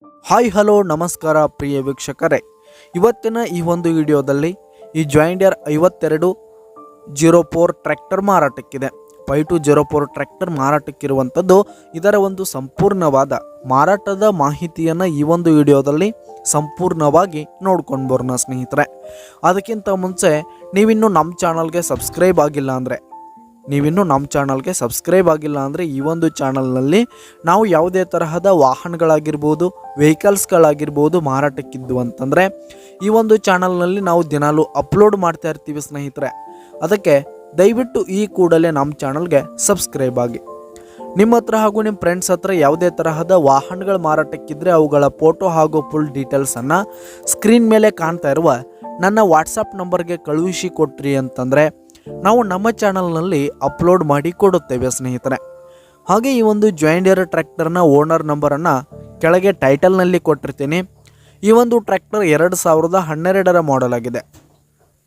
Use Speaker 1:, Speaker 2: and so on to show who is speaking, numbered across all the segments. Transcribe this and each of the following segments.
Speaker 1: Hi hello ನಮಸ್ಕಾರ ಪ್ರಿಯ ವೀಕ್ಷಕರೇ, ಇವತ್ತಿನ ಈ ಒಂದು ವಿಡಿಯೋದಲ್ಲಿ ಈ ಜಾಯಿಂಡಿಯರ್ 5204 ಟ್ರ್ಯಾಕ್ಟರ್ ಮಾರಾಟಕ್ಕಿದೆ. 5204 ಟ್ರ್ಯಾಕ್ಟರ್ ಮಾರಾಟಕ್ಕಿರುವಂಥದ್ದು. ಇದರ ಒಂದು ಸಂಪೂರ್ಣವಾದ ಮಾರಾಟದ ಮಾಹಿತಿಯನ್ನು ಈ ಒಂದು ವಿಡಿಯೋದಲ್ಲಿ ಸಂಪೂರ್ಣವಾಗಿ ನೋಡ್ಕೊಂಡು ಬರೋಣ ಸ್ನೇಹಿತರೆ. ಅದಕ್ಕಿಂತ ಮುಂಚೆ ನೀವಿನ್ನೂ ನಮ್ಮ ಚಾನಲ್ಗೆ ಸಬ್ಸ್ಕ್ರೈಬ್ ಆಗಿಲ್ಲ ಅಂದರೆ ಈ ಒಂದು ಚಾನಲ್ನಲ್ಲಿ ನಾವು ಯಾವುದೇ ತರಹದ ವಾಹನಗಳಾಗಿರ್ಬೋದು, ವೆಹಿಕಲ್ಸ್ಗಳಾಗಿರ್ಬೋದು ಮಾರಾಟಕ್ಕಿದ್ದು ಅಂತಂದರೆ ಈ ಒಂದು ಚಾನಲ್ನಲ್ಲಿ ನಾವು ದಿನಾಲೂ ಅಪ್ಲೋಡ್ ಮಾಡ್ತಾ ಇರ್ತೀವಿ ಸ್ನೇಹಿತರೆ. ಅದಕ್ಕೆ ದಯವಿಟ್ಟು ಈ ಕೂಡಲೇ ನಮ್ಮ ಚಾನಲ್ಗೆ ಸಬ್ಸ್ಕ್ರೈಬ್ ಆಗಿ. ನಿಮ್ಮ ಹತ್ರ ಹಾಗೂ ನಿಮ್ಮ ಫ್ರೆಂಡ್ಸ್ ಹತ್ರ ಯಾವುದೇ ತರಹದ ವಾಹನಗಳ ಮಾರಾಟಕ್ಕಿದ್ರೆ ಅವುಗಳ ಫೋಟೋ ಹಾಗೂ ಫುಲ್ ಡೀಟೇಲ್ಸನ್ನು ಸ್ಕ್ರೀನ್ ಮೇಲೆ ಕಾಣ್ತಾ ಇರುವ ನನ್ನ ವಾಟ್ಸಪ್ ನಂಬರ್ಗೆ ಕಳುಹಿಸಿ ಕೊಟ್ರಿ ಅಂತಂದರೆ ನಾವು ನಮ್ಮ ಚಾನಲ್ನಲ್ಲಿ ಅಪ್ಲೋಡ್ ಮಾಡಿ ಕೊಡುತ್ತೇವೆ ಸ್ನೇಹಿತರೆ. ಹಾಗೆ ಈ ಒಂದು ಜಾಯಿಂಡಿಯರ್ ಟ್ರ್ಯಾಕ್ಟರ್ನ ಓನರ್ ನಂಬರನ್ನು ಕೆಳಗೆ ಟೈಟಲ್ನಲ್ಲಿ ಕೊಟ್ಟಿರ್ತೀನಿ. ಈ ಒಂದು ಟ್ರ್ಯಾಕ್ಟರ್ 2012 ಮಾಡೆಲ್ ಆಗಿದೆ,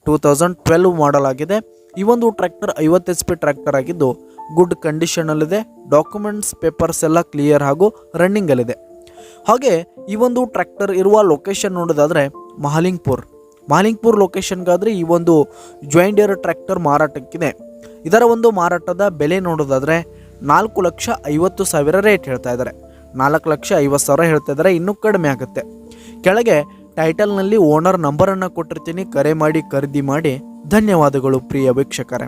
Speaker 1: 2012 ಮಾಡೆಲ್ ಆಗಿದೆ. ಈ ಒಂದು ಟ್ರ್ಯಾಕ್ಟರ್ 50 HP ಟ್ರ್ಯಾಕ್ಟರ್ ಆಗಿದ್ದು ಗುಡ್ ಕಂಡೀಷನಲ್ಲಿದೆ. ಡಾಕ್ಯುಮೆಂಟ್ಸ್ ಪೇಪರ್ಸ್ ಎಲ್ಲ ಕ್ಲಿಯರ್ ಹಾಗೂ ರನ್ನಿಂಗಲ್ಲಿದೆ. ಹಾಗೆ ಈ ಒಂದು ಟ್ರ್ಯಾಕ್ಟರ್ ಇರುವ ಲೊಕೇಶನ್ ನೋಡೋದಾದರೆ ಮಹಾಲಿಂಗ್ಪುರ್ ಲೊಕೇಶನ್ಗಾದರೆ ಈ ಒಂದು ಜಾಯಿಂಡಿಯರ್ ಟ್ರ್ಯಾಕ್ಟರ್ ಮಾರಾಟಕ್ಕಿದೆ. ಇದರ ಒಂದು ಮಾರಾಟದ ಬೆಲೆ ನೋಡೋದಾದರೆ 4,50,000 ರೇಟ್ ಹೇಳ್ತಾ ಇದ್ದಾರೆ. 4,50,000 ಹೇಳ್ತಾ ಇದ್ದಾರೆ, ಇನ್ನೂ ಕಡಿಮೆ ಆಗುತ್ತೆ. ಕೆಳಗೆ ಟೈಟಲ್ನಲ್ಲಿ ಓನರ್ ನಂಬರನ್ನು ಕೊಟ್ಟಿರ್ತೀನಿ, ಕರೆ ಮಾಡಿ ಖರೀದಿ ಮಾಡಿ. ಧನ್ಯವಾದಗಳು ಪ್ರಿಯ ವೀಕ್ಷಕರೇ.